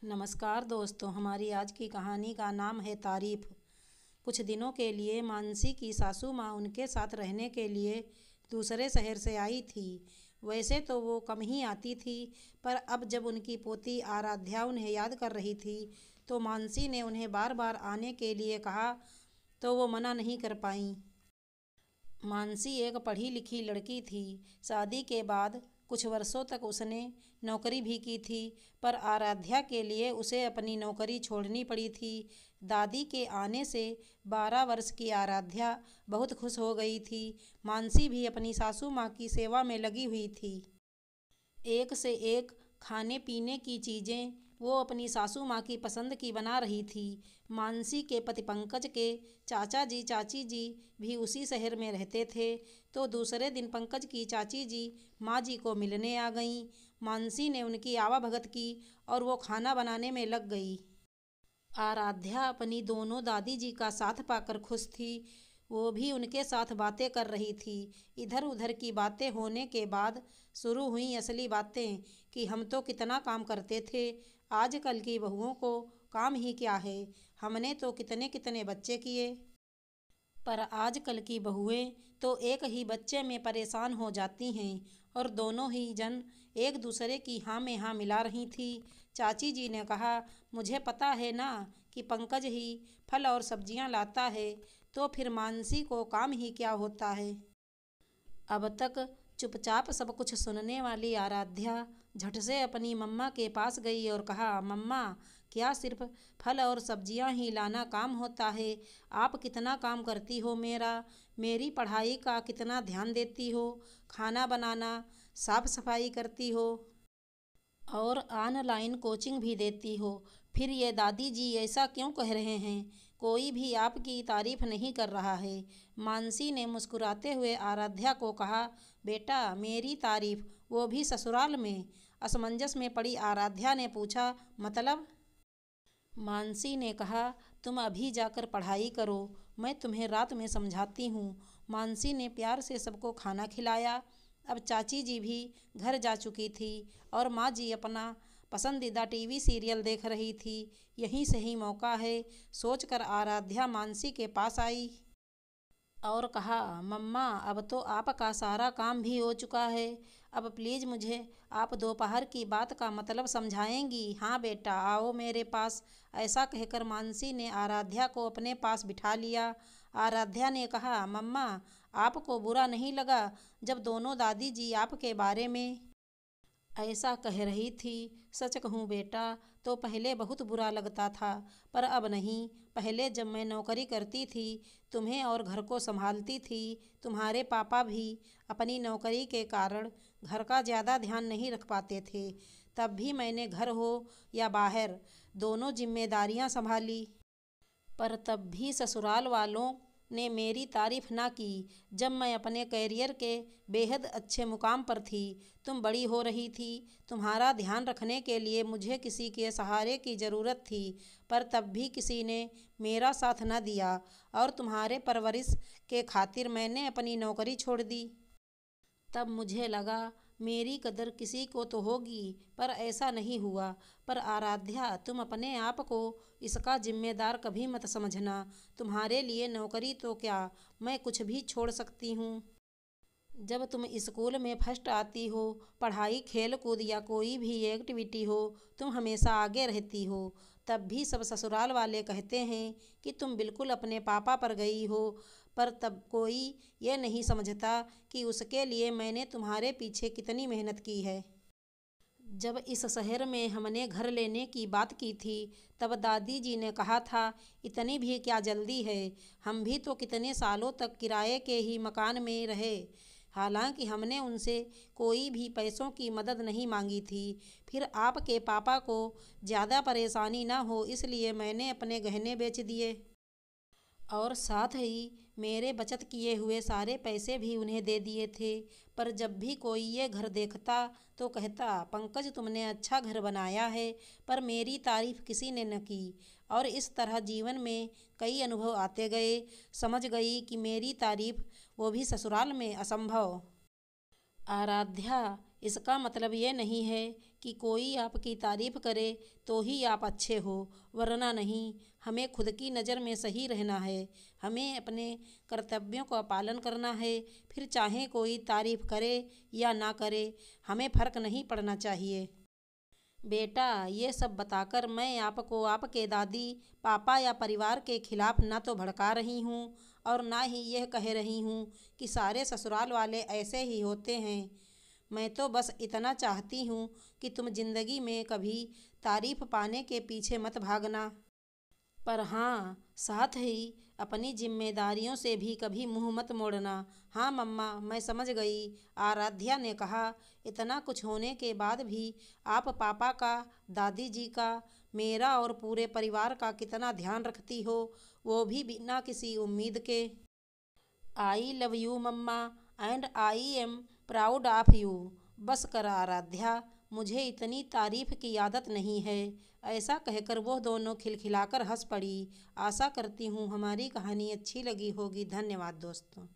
नमस्कार दोस्तों, हमारी आज की कहानी का नाम है तारीफ। कुछ दिनों के लिए मानसी की सासू माँ उनके साथ रहने के लिए दूसरे शहर से आई थी। वैसे तो वो कम ही आती थी, पर अब जब उनकी पोती आराध्या उन्हें याद कर रही थी तो मानसी ने उन्हें बार बार आने के लिए कहा तो वो मना नहीं कर पाईं। मानसी एक पढ़ी लिखी लड़की थी। शादी के बाद कुछ वर्षों तक उसने नौकरी भी की थी, पर आराध्या के लिए उसे अपनी नौकरी छोड़नी पड़ी थी। दादी के आने से 12 वर्ष की आराध्या बहुत खुश हो गई थी। मानसी भी अपनी सासू माँ की सेवा में लगी हुई थी। एक से एक खाने पीने की चीज़ें वो अपनी सासू माँ की पसंद की बना रही थी। मानसी के पति पंकज के चाचा जी चाची जी भी उसी शहर में रहते थे, तो दूसरे दिन पंकज की चाची जी माँ जी को मिलने आ गईं। मानसी ने उनकी आवाभगत की और वो खाना बनाने में लग गई। आराध्या अपनी दोनों दादी जी का साथ पाकर खुश थी। वो भी उनके साथ बातें कर रही थी। इधर उधर की बातें होने के बाद शुरू हुई असली बातें कि हम तो कितना काम करते थे, आजकल की बहुओं को काम ही क्या है। हमने तो कितने कितने बच्चे किए, पर आजकल की बहुएं तो एक ही बच्चे में परेशान हो जाती हैं। और दोनों ही जन एक दूसरे की हाँ में हाँ मिला रही थी। चाची जी ने कहा, मुझे पता है ना कि पंकज ही फल और सब्जियां लाता है, तो फिर मानसी को काम ही क्या होता है। अब तक चुपचाप सब कुछ सुनने वाली आराध्या झट से अपनी मम्मा के पास गई और कहा, मम्मा, क्या सिर्फ फल और सब्जियां ही लाना काम होता है? आप कितना काम करती हो, मेरी पढ़ाई का कितना ध्यान देती हो, खाना बनाना, साफ सफाई करती हो और ऑनलाइन कोचिंग भी देती हो। फिर ये दादी जी ऐसा क्यों कह रहे हैं? कोई भी आपकी तारीफ नहीं कर रहा है। मानसी ने मुस्कुराते हुए आराध्या को कहा, बेटा, मेरी तारीफ, वो भी ससुराल में? असमंजस में पड़ी आराध्या ने पूछा, मतलब? मानसी ने कहा, तुम अभी जाकर पढ़ाई करो, मैं तुम्हें रात में समझाती हूँ। मानसी ने प्यार से सबको खाना खिलाया। अब चाची जी भी घर जा चुकी थी और माँ जी अपना पसंदीदा टीवी सीरियल देख रही थी। यहीं सही मौका है, सोचकर आराध्या मानसी के पास आई और कहा, मम्मा, अब तो आपका सारा काम भी हो चुका है। अब प्लीज़ मुझे आप दोपहर की बात का मतलब समझाएंगी? हाँ बेटा, आओ मेरे पास। ऐसा कहकर मानसी ने आराध्या को अपने पास बिठा लिया। आराध्या ने कहा, मम्मा, आपको बुरा नहीं लगा जब दोनों दादी जी आपके बारे में ऐसा कह रही थी? सच कहूँ बेटा, तो पहले बहुत बुरा लगता था, पर अब नहीं। पहले जब मैं नौकरी करती थी, तुम्हें और घर को संभालती थी, तुम्हारे पापा भी अपनी नौकरी के कारण घर का ज़्यादा ध्यान नहीं रख पाते थे, तब भी मैंने घर हो या बाहर दोनों जिम्मेदारियां संभाली। पर तब भी ससुराल वालों ने मेरी तारीफ ना की। जब मैं अपने करियर के बेहद अच्छे मुकाम पर थी, तुम बड़ी हो रही थी, तुम्हारा ध्यान रखने के लिए मुझे किसी के सहारे की ज़रूरत थी, पर तब भी किसी ने मेरा साथ न दिया और तुम्हारे परवरिश के खातिर मैंने अपनी नौकरी छोड़ दी। तब मुझे लगा मेरी कदर किसी को तो होगी, पर ऐसा नहीं हुआ। पर आराध्या, तुम अपने आप को इसका जिम्मेदार कभी मत समझना। तुम्हारे लिए नौकरी तो क्या, मैं कुछ भी छोड़ सकती हूँ। जब तुम स्कूल में फर्स्ट आती हो, पढ़ाई, खेल कूद या कोई भी एक्टिविटी हो, तुम हमेशा आगे रहती हो। तब भी सब ससुराल वाले कहते हैं कि तुम बिल्कुल अपने पापा पर गई हो, पर तब कोई ये नहीं समझता कि उसके लिए मैंने तुम्हारे पीछे कितनी मेहनत की है। जब इस शहर में हमने घर लेने की बात की थी, तब दादी जी ने कहा था, इतनी भी क्या जल्दी है, हम भी तो कितने सालों तक किराए के ही मकान में रहे। हालांकि हमने उनसे कोई भी पैसों की मदद नहीं मांगी थी। फिर आपके पापा को ज़्यादा परेशानी ना हो, इसलिए मैंने अपने गहने बेच दिए और साथ ही मेरे बचत किए हुए सारे पैसे भी उन्हें दे दिए थे। पर जब भी कोई ये घर देखता तो कहता, पंकज, तुमने अच्छा घर बनाया है, पर मेरी तारीफ किसी ने न की। और इस तरह जीवन में कई अनुभव आते गए। समझ गई कि मेरी तारीफ, वो भी ससुराल में, असंभव। आराध्या, इसका मतलब ये नहीं है कि कोई आपकी तारीफ करे तो ही आप अच्छे हो, वरना नहीं। हमें खुद की नज़र में सही रहना है। हमें अपने कर्तव्यों का पालन करना है। फिर चाहे कोई तारीफ करे या ना करे, हमें फ़र्क नहीं पड़ना चाहिए। बेटा, ये सब बताकर मैं आपको आपके दादी, पापा या परिवार के खिलाफ ना तो भड़का रही हूँ और ना ही यह कह रही हूँ कि सारे ससुराल वाले ऐसे ही होते हैं। मैं तो बस इतना चाहती हूँ कि तुम जिंदगी में कभी तारीफ पाने के पीछे मत भागना। पर हाँ, साथ ही अपनी जिम्मेदारियों से भी कभी मुंह मत मोड़ना। हाँ मम्मा, मैं समझ गई। आराध्या ने कहा, इतना कुछ होने के बाद भी आप पापा का, दादी जी का, मेरा और पूरे परिवार का कितना ध्यान रखती हो, वो भी बिना किसी उम्मीद के। I love you mamma and I am proud of you. बस कर आराध्या, मुझे इतनी तारीफ की आदत नहीं है। ऐसा कहकर वो दोनों खिलखिलाकर हंस पड़ी। आशा करती हूँ हमारी कहानी अच्छी लगी होगी। धन्यवाद दोस्तों।